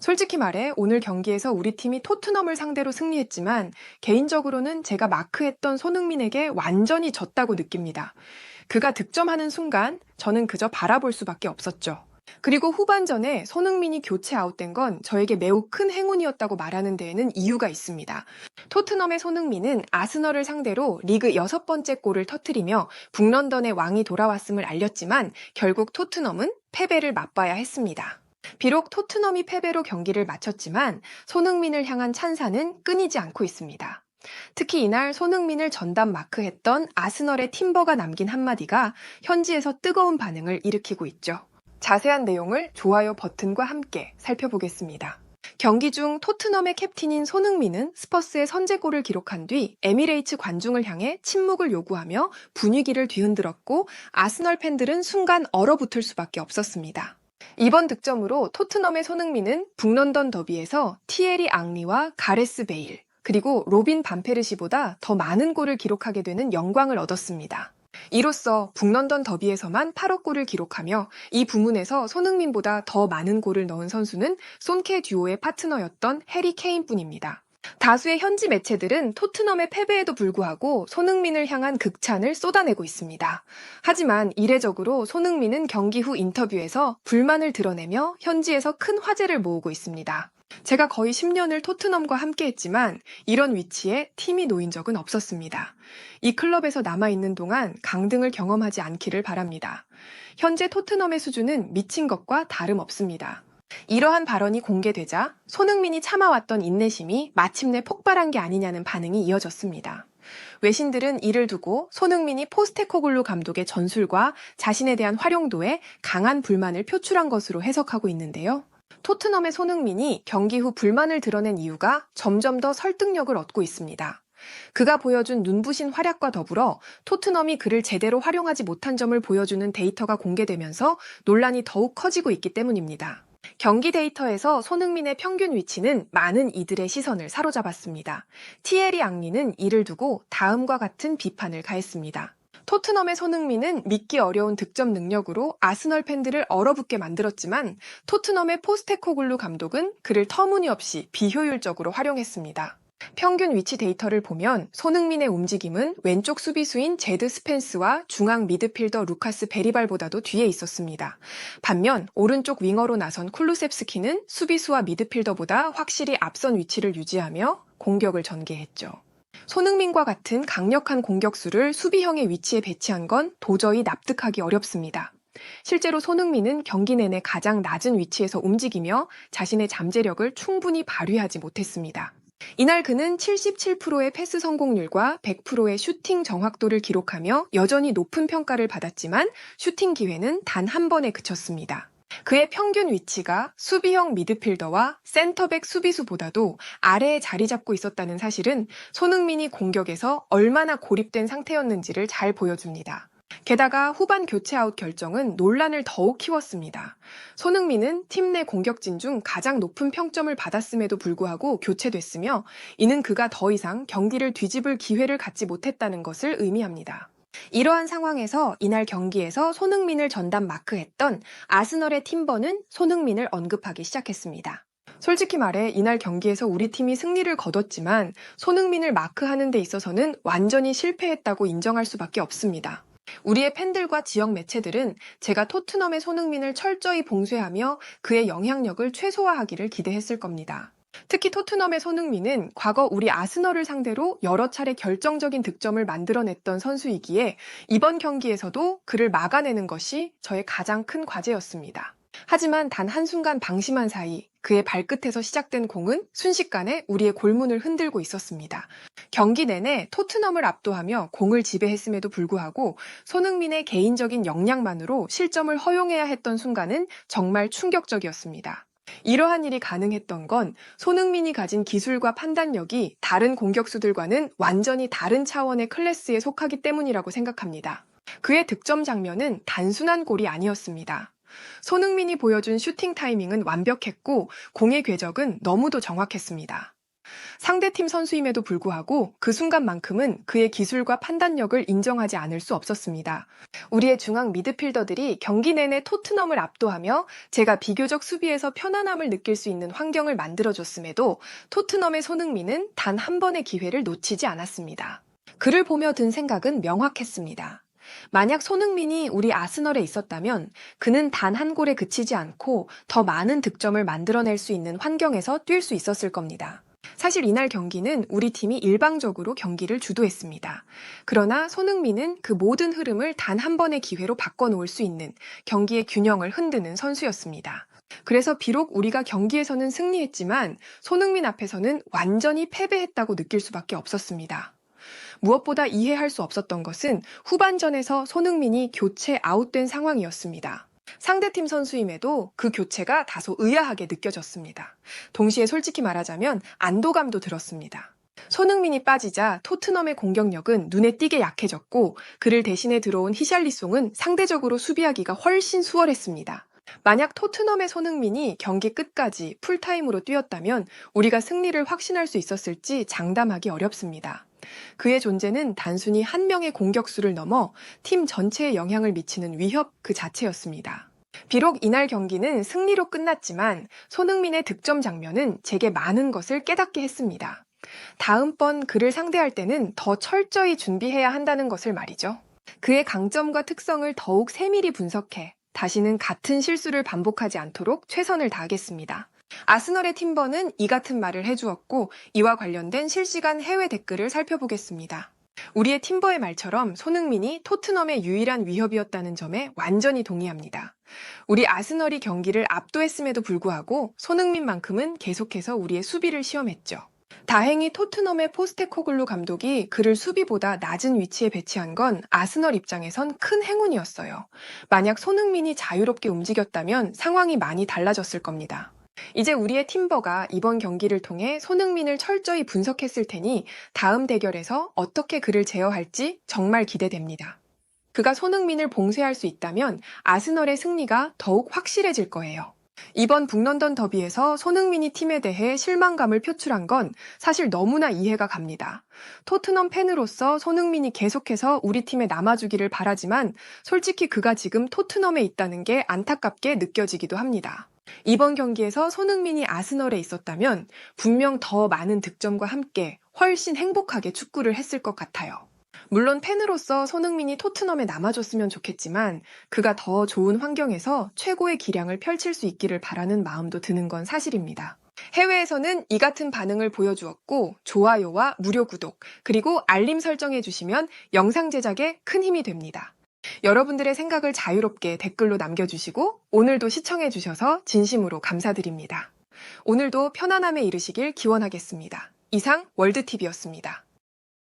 솔직히 말해 오늘 경기에서 우리 팀이 토트넘을 상대로 승리했지만 개인적으로는 제가 마크했던 손흥민에게 완전히 졌다고 느낍니다. 그가 득점하는 순간 저는 그저 바라볼 수밖에 없었죠. 그리고 후반전에 손흥민이 교체 아웃된 건 저에게 매우 큰 행운이었다고 말하는 데에는 이유가 있습니다. 토트넘의 손흥민은 아스널을 상대로 리그 6번째 골을 터뜨리며 북런던의 왕이 돌아왔음을 알렸지만 결국 토트넘은 패배를 맛봐야 했습니다. 비록 토트넘이 패배로 경기를 마쳤지만 손흥민을 향한 찬사는 끊이지 않고 있습니다. 특히 이날 손흥민을 전담 마크했던 아스널의 팀버가 남긴 한마디가 현지에서 뜨거운 반응을 일으키고 있죠. 자세한 내용을 좋아요 버튼과 함께 살펴보겠습니다. 경기 중 토트넘의 캡틴인 손흥민은 스퍼스의 선제골을 기록한 뒤 에미레이츠 관중을 향해 침묵을 요구하며 분위기를 뒤흔들었고 아스널 팬들은 순간 얼어붙을 수밖에 없었습니다. 이번 득점으로 토트넘의 손흥민은 북런던 더비에서 티에리 앙리와 가레스 베일, 그리고 로빈 반페르시보다 더 많은 골을 기록하게 되는 영광을 얻었습니다. 이로써 북런던 더비에서만 8억 골을 기록하며 이 부문에서 손흥민보다 더 많은 골을 넣은 선수는 손케 듀오의 파트너였던 해리 케인뿐입니다. 다수의 현지 매체들은 토트넘의 패배에도 불구하고 손흥민을 향한 극찬을 쏟아내고 있습니다. 하지만 이례적으로 손흥민은 경기 후 인터뷰에서 불만을 드러내며 현지에서 큰 화제를 모으고 있습니다. 제가 거의 10년을 토트넘과 함께했지만 이런 위치에 팀이 놓인 적은 없었습니다. 이 클럽에서 남아있는 동안 강등을 경험하지 않기를 바랍니다. 현재 토트넘의 수준은 미친 것과 다름없습니다. 이러한 발언이 공개되자 손흥민이 참아왔던 인내심이 마침내 폭발한 게 아니냐는 반응이 이어졌습니다. 외신들은 이를 두고 손흥민이 포스테코글루 감독의 전술과 자신에 대한 활용도에 강한 불만을 표출한 것으로 해석하고 있는데요. 토트넘의 손흥민이 경기 후 불만을 드러낸 이유가 점점 더 설득력을 얻고 있습니다. 그가 보여준 눈부신 활약과 더불어 토트넘이 그를 제대로 활용하지 못한 점을 보여주는 데이터가 공개되면서 논란이 더욱 커지고 있기 때문입니다. 경기 데이터에서 손흥민의 평균 위치는 많은 이들의 시선을 사로잡았습니다. 티에리 앙리는 이를 두고 다음과 같은 비판을 가했습니다. 토트넘의 손흥민은 믿기 어려운 득점 능력으로 아스널 팬들을 얼어붙게 만들었지만 토트넘의 포스테코글루 감독은 그를 터무니없이 비효율적으로 활용했습니다. 평균 위치 데이터를 보면 손흥민의 움직임은 왼쪽 수비수인 제드 스펜스와 중앙 미드필더 루카스 베리발보다도 뒤에 있었습니다. 반면 오른쪽 윙어로 나선 쿨루셉스키는 수비수와 미드필더보다 확실히 앞선 위치를 유지하며 공격을 전개했죠. 손흥민과 같은 강력한 공격수를 수비형의 위치에 배치한 건 도저히 납득하기 어렵습니다. 실제로 손흥민은 경기 내내 가장 낮은 위치에서 움직이며 자신의 잠재력을 충분히 발휘하지 못했습니다. 이날 그는 77%의 패스 성공률과 100%의 슈팅 정확도를 기록하며 여전히 높은 평가를 받았지만 슈팅 기회는 단 한 번에 그쳤습니다. 그의 평균 위치가 수비형 미드필더와 센터백 수비수보다도 아래에 자리 잡고 있었다는 사실은 손흥민이 공격에서 얼마나 고립된 상태였는지를 잘 보여줍니다. 게다가 후반 교체 아웃 결정은 논란을 더욱 키웠습니다. 손흥민은 팀 내 공격진 중 가장 높은 평점을 받았음에도 불구하고 교체됐으며 이는 그가 더 이상 경기를 뒤집을 기회를 갖지 못했다는 것을 의미합니다. 이러한 상황에서 이날 경기에서 손흥민을 전담 마크했던 아스널의 팀버는 손흥민을 언급하기 시작했습니다. 솔직히 말해 이날 경기에서 우리 팀이 승리를 거뒀지만 손흥민을 마크하는 데 있어서는 완전히 실패했다고 인정할 수밖에 없습니다. 우리의 팬들과 지역 매체들은 제가 토트넘의 손흥민을 철저히 봉쇄하며 그의 영향력을 최소화하기를 기대했을 겁니다. 특히 토트넘의 손흥민은 과거 우리 아스널을 상대로 여러 차례 결정적인 득점을 만들어냈던 선수이기에 이번 경기에서도 그를 막아내는 것이 저의 가장 큰 과제였습니다. 하지만 단 한순간 방심한 사이 그의 발끝에서 시작된 공은 순식간에 우리의 골문을 흔들고 있었습니다. 경기 내내 토트넘을 압도하며 공을 지배했음에도 불구하고 손흥민의 개인적인 역량만으로 실점을 허용해야 했던 순간은 정말 충격적이었습니다. 이러한 일이 가능했던 건 손흥민이 가진 기술과 판단력이 다른 공격수들과는 완전히 다른 차원의 클래스에 속하기 때문이라고 생각합니다. 그의 득점 장면은 단순한 골이 아니었습니다. 손흥민이 보여준 슈팅 타이밍은 완벽했고 공의 궤적은 너무도 정확했습니다. 상대팀 선수임에도 불구하고 그 순간만큼은 그의 기술과 판단력을 인정하지 않을 수 없었습니다. 우리의 중앙 미드필더들이 경기 내내 토트넘을 압도하며 제가 비교적 수비에서 편안함을 느낄 수 있는 환경을 만들어줬음에도 토트넘의 손흥민은 단 한 번의 기회를 놓치지 않았습니다. 그를 보며 든 생각은 명확했습니다. 만약 손흥민이 우리 아스널에 있었다면 그는 단 한 골에 그치지 않고 더 많은 득점을 만들어낼 수 있는 환경에서 뛸 수 있었을 겁니다. 사실 이날 경기는 우리 팀이 일방적으로 경기를 주도했습니다. 그러나 손흥민은 그 모든 흐름을 단 한 번의 기회로 바꿔놓을 수 있는 경기의 균형을 흔드는 선수였습니다. 그래서 비록 우리가 경기에서는 승리했지만 손흥민 앞에서는 완전히 패배했다고 느낄 수밖에 없었습니다. 무엇보다 이해할 수 없었던 것은 후반전에서 손흥민이 교체 아웃된 상황이었습니다. 상대팀 선수임에도 그 교체가 다소 의아하게 느껴졌습니다. 동시에 솔직히 말하자면 안도감도 들었습니다. 손흥민이 빠지자 토트넘의 공격력은 눈에 띄게 약해졌고 그를 대신해 들어온 히샬리송은 상대적으로 수비하기가 훨씬 수월했습니다. 만약 토트넘의 손흥민이 경기 끝까지 풀타임으로 뛰었다면 우리가 승리를 확신할 수 있었을지 장담하기 어렵습니다. 그의 존재는 단순히 한 명의 공격수를 넘어 팀 전체에 영향을 미치는 위협 그 자체였습니다. 비록 이날 경기는 승리로 끝났지만 손흥민의 득점 장면은 제게 많은 것을 깨닫게 했습니다. 다음번 그를 상대할 때는 더 철저히 준비해야 한다는 것을 말이죠. 그의 강점과 특성을 더욱 세밀히 분석해 다시는 같은 실수를 반복하지 않도록 최선을 다하겠습니다. 아스널의 팀버는 이 같은 말을 해주었고 이와 관련된 실시간 해외 댓글을 살펴보겠습니다. 우리의 팀버의 말처럼 손흥민이 토트넘의 유일한 위협이었다는 점에 완전히 동의합니다. 우리 아스널이 경기를 압도했음에도 불구하고 손흥민만큼은 계속해서 우리의 수비를 시험했죠. 다행히 토트넘의 포스테코글루 감독이 그를 수비보다 낮은 위치에 배치한 건 아스널 입장에선 큰 행운이었어요. 만약 손흥민이 자유롭게 움직였다면 상황이 많이 달라졌을 겁니다. 이제 우리의 팀버가 이번 경기를 통해 손흥민을 철저히 분석했을 테니 다음 대결에서 어떻게 그를 제어할지 정말 기대됩니다. 그가 손흥민을 봉쇄할 수 있다면 아스널의 승리가 더욱 확실해질 거예요. 이번 북런던 더비에서 손흥민이 팀에 대해 실망감을 표출한 건 사실 너무나 이해가 갑니다. 토트넘 팬으로서 손흥민이 계속해서 우리 팀에 남아주기를 바라지만 솔직히 그가 지금 토트넘에 있다는 게 안타깝게 느껴지기도 합니다. 이번 경기에서 손흥민이 아스널에 있었다면 분명 더 많은 득점과 함께 훨씬 행복하게 축구를 했을 것 같아요. 물론 팬으로서 손흥민이 토트넘에 남아줬으면 좋겠지만 그가 더 좋은 환경에서 최고의 기량을 펼칠 수 있기를 바라는 마음도 드는 건 사실입니다. 해외에서는 이 같은 반응을 보여주었고 좋아요와 무료 구독 그리고 알림 설정해주시면 영상 제작에 큰 힘이 됩니다. 여러분들의 생각을 자유롭게 댓글로 남겨주시고 오늘도 시청해주셔서 진심으로 감사드립니다. 오늘도 편안함에 이르시길 기원하겠습니다. 이상 월드TV였습니다.